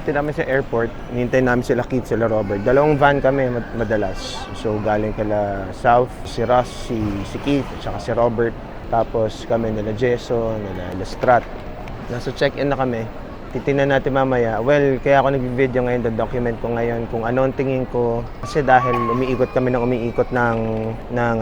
waited namin sa airport. Hinintay namin sila Keith, sila Robert. Dalawang van kami madalas. So galing kala South, si Ross, si Keith, at saka si Robert. Tapos kami nila Jason, nila Strat. Nasa check-in na kami. Titingnan natin mamaya. Well, kaya ako nag-video ngayon, document ko ngayon kung ano ang tingin ko. Kasi dahil umiikot kami ng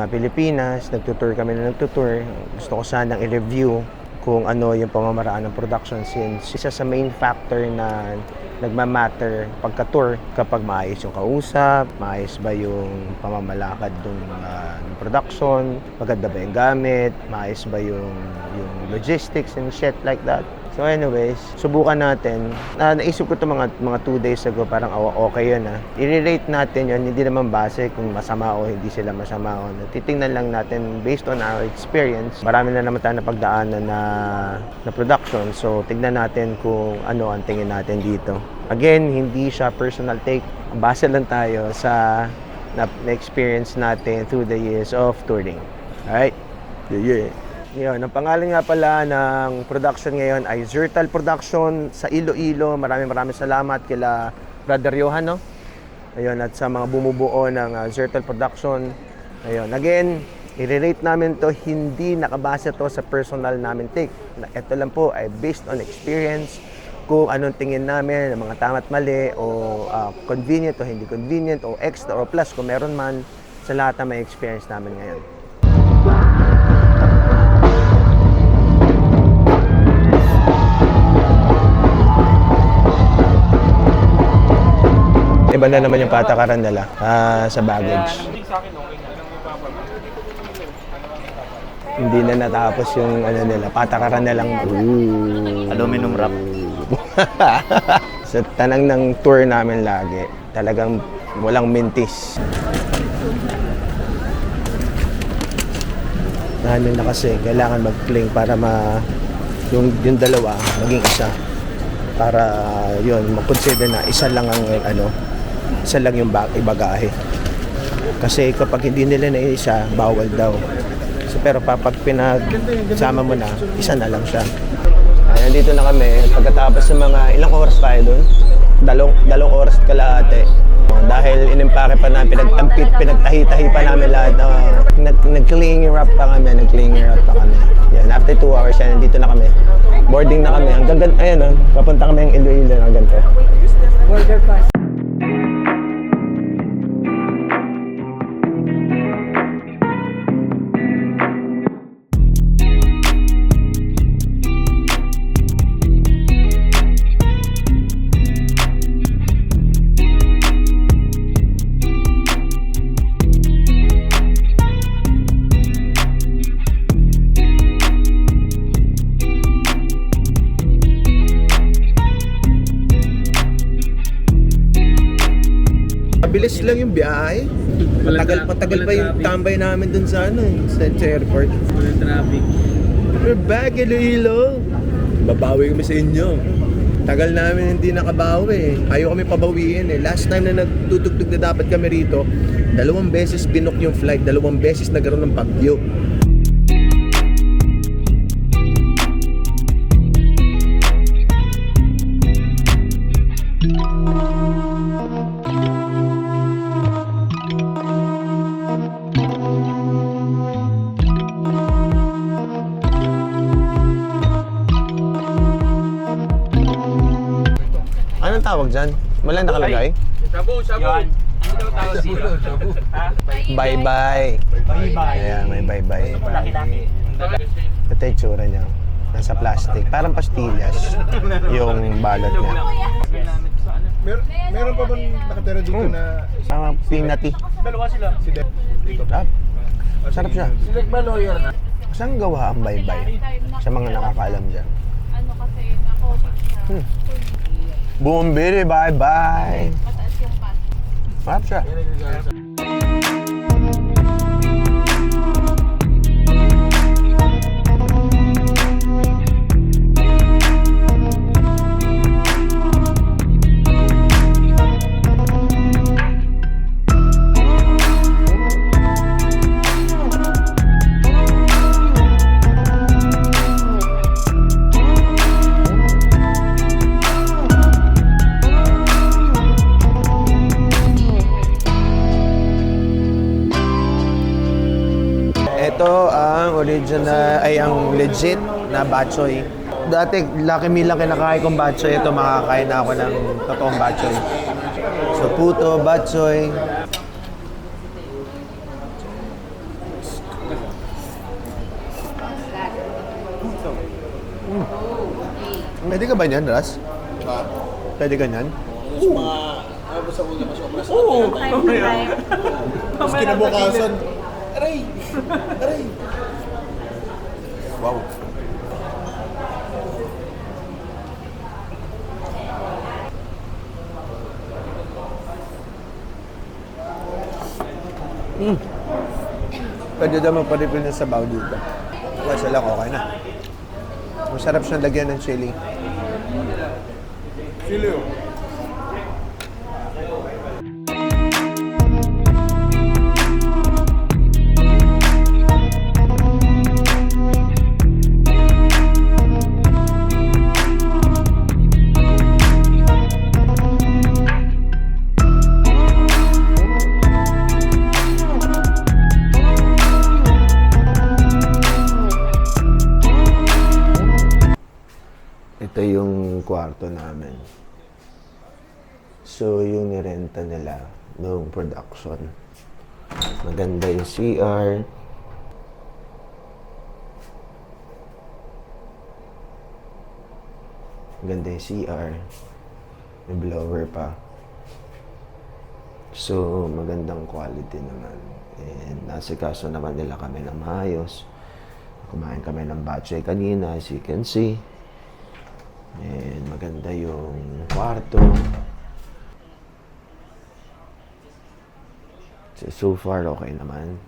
Pilipinas, nagtutour kami na nagtutour. Gusto ko sanang i-review kung ano yung pamamaraan ng production, since isa sa main factor na nagmamatter pagka-tour kapag maayos yung kausap, maayos ba yung pamamalakad ng production, maganda ba yung gamit, maayos ba yung logistics and shit like that. So anyways, subukan natin. Naisip ko ito mga 2 days ago, parang okay yun. I-rate natin yun, hindi naman base kung masama o hindi sila masama. Titingnan lang natin based on our experience. Marami na naman tayo napagdaanan na production. So tignan natin kung ano ang tingin natin dito. Again, hindi siya personal take. Base lang tayo sa na-experience natin through the years of touring. Alright? Yeah. Yun, ang pangalan nga pala ng production ngayon ay Zertal Production sa Iloilo. Maraming salamat kila Brother Johan, no? Ayun, at sa mga bumubuo ng Zertal Production. Ayun, again, i-rate namin to, hindi nakabase to sa personal namin take. Ito lang po ay based on experience, kung anong tingin namin, mga tama't mali, o convenient o hindi convenient, o extra o plus kung meron man, sa lahat na may experience namin ngayon. Iba na naman yung patakaran nila sa baggage. Hindi na natapos yung nila, patakaran na lang. Aluminum wrap. Sa tanang ng tour namin lagi, talagang walang mintis. Ano na kasi, kailangan mag-cling para yung dalawa maging isa. Para yun, mag-consider na isa lang yung ibagahe. Kasi kapag hindi nila na isa, bawal daw. So, pero kapag pinagsama mo na, isa na lang siya. Nandito na kami. Pagkatapos ng mga ilang oras tayo doon? Dalawang oras kalahati. Dahil inimpake pa namin, pinagtahi-tahi pa namin lahat. Nag-clingy wrap pa kami. Yan, after 2 hours yan, nandito na kami. Boarding na kami. Ayan, papunta kami ng Iloilo hanggang to. Border pass. Mabilis lang yung biyahe. Matagal pa yung tambay namin dun sa sa airport. Walang traffic. We're back, Iloilo. Babawi kami sa inyo. Tagal namin hindi nakabawi. Ayaw kami pabawiin. Last time na nagtutugtog na dapat kami rito, 2 beses binook yung flight, 2 beses nagkaroon ng bagyo. Anong tawag dyan? Malang nakalagay? Shabu. Yan. Ano daw tawag dito? Bye-bye. Ayan, may bye-bye. Laki-laki. Ito yung tsura niya. Nasa plastic. Parang pastillas yung balot niya. Meron pa bang nakatira dito na Parang peanutty. Dalawa sila. si Deb? Sarap. Sarap siya. Sila ba lawyer na? Saan gawa ang bye-bye? Sa mga nakakaalam dyan. Ano kasi, na-COVID siya. Bumbiri, bye-bye. Mataas yung pass. Sarap siya. Ito ang original, ay ang legit na bok choy. Dati, Lucky Meal lang kinakain kong bok choy. Ito, makakain na ako ng totoong bok choy. So, puto, bok choy. Pwede ka ba niyan, Ras? Pwede ka niyan? Oo! Tapos kinabukasan, aray! Aray! Wow. Pwede daw magpa-refill ng sabaw dito. Kasi lang okay na. Masarap siyang lagyan ng chili. Filio. Ito yung kwarto namin. So, yung nirenta nila noong production. Maganda yung CR. Maganda yung CR. May blower pa. So, magandang quality naman. And nasikaso naman nila kami ng maayos. Kumain kami ng bok choy kanina, as you can see. And maganda yung kwarto. So far, okay naman.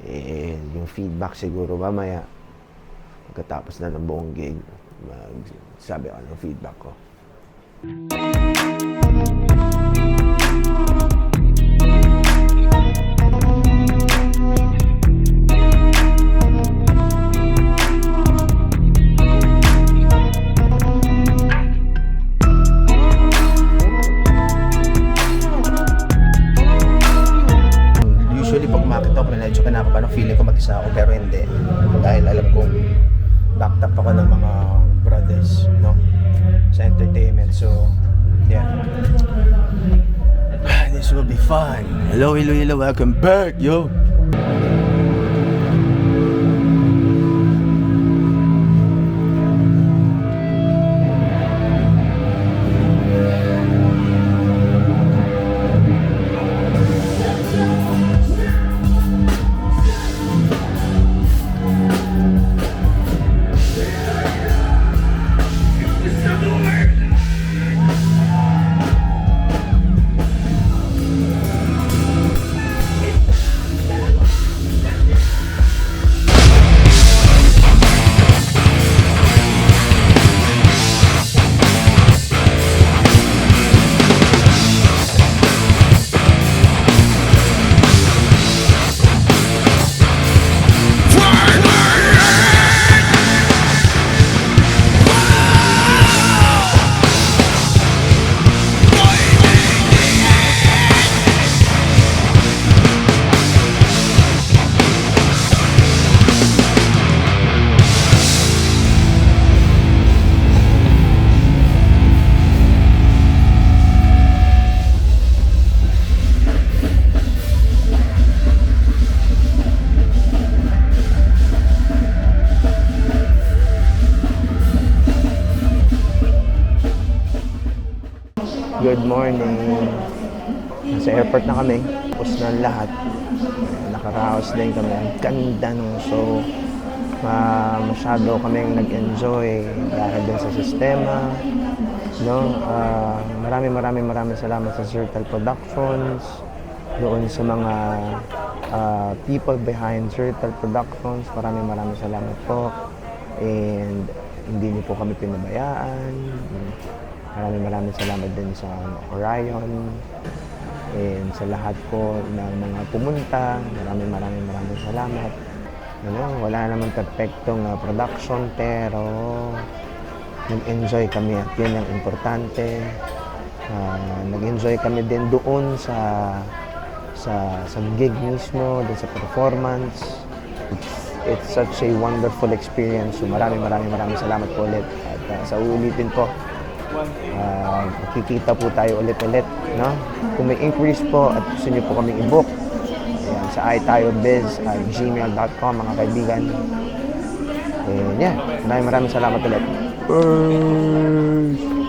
And yung feedback siguro mamaya, pagkatapos na ng buong gig, magsabi ako ng feedback ko. Medyo kinakabahan, feeling ko mag-isa ako pero hindi, dahil alam kong backed up ako ng mga brothers, no, sa entertainment. So yeah, this will be fun. Hello, welcome back, yo. Good morning. Nasa airport na kami. Tapos na lahat. Nakaraos din kami. Ang ganda nung show. Masyado kaming nag-enjoy dahil din sa sistema. No? Maraming salamat sa Zertal Productions. Doon sa mga people behind Zertal Productions. Maraming salamat po. And hindi niyo po kami pinabayaan. Maraming salamat din sa Orion and sa lahat po ng mga pumunta. Maraming salamat. Wala naman perfectong production pero nag-enjoy kami at yun ang importante. Nag-enjoy kami din doon sa gig mismo, doon sa performance. It's such a wonderful experience. So maraming salamat po ulit. At sa uulitin po, makikita po tayo ulit, no? Kung may inquiries po at gusto niyo po kaming i-book, ayan, sa itayobiz@gmail.com mga kaibigan. And yeah, maraming salamat ulit.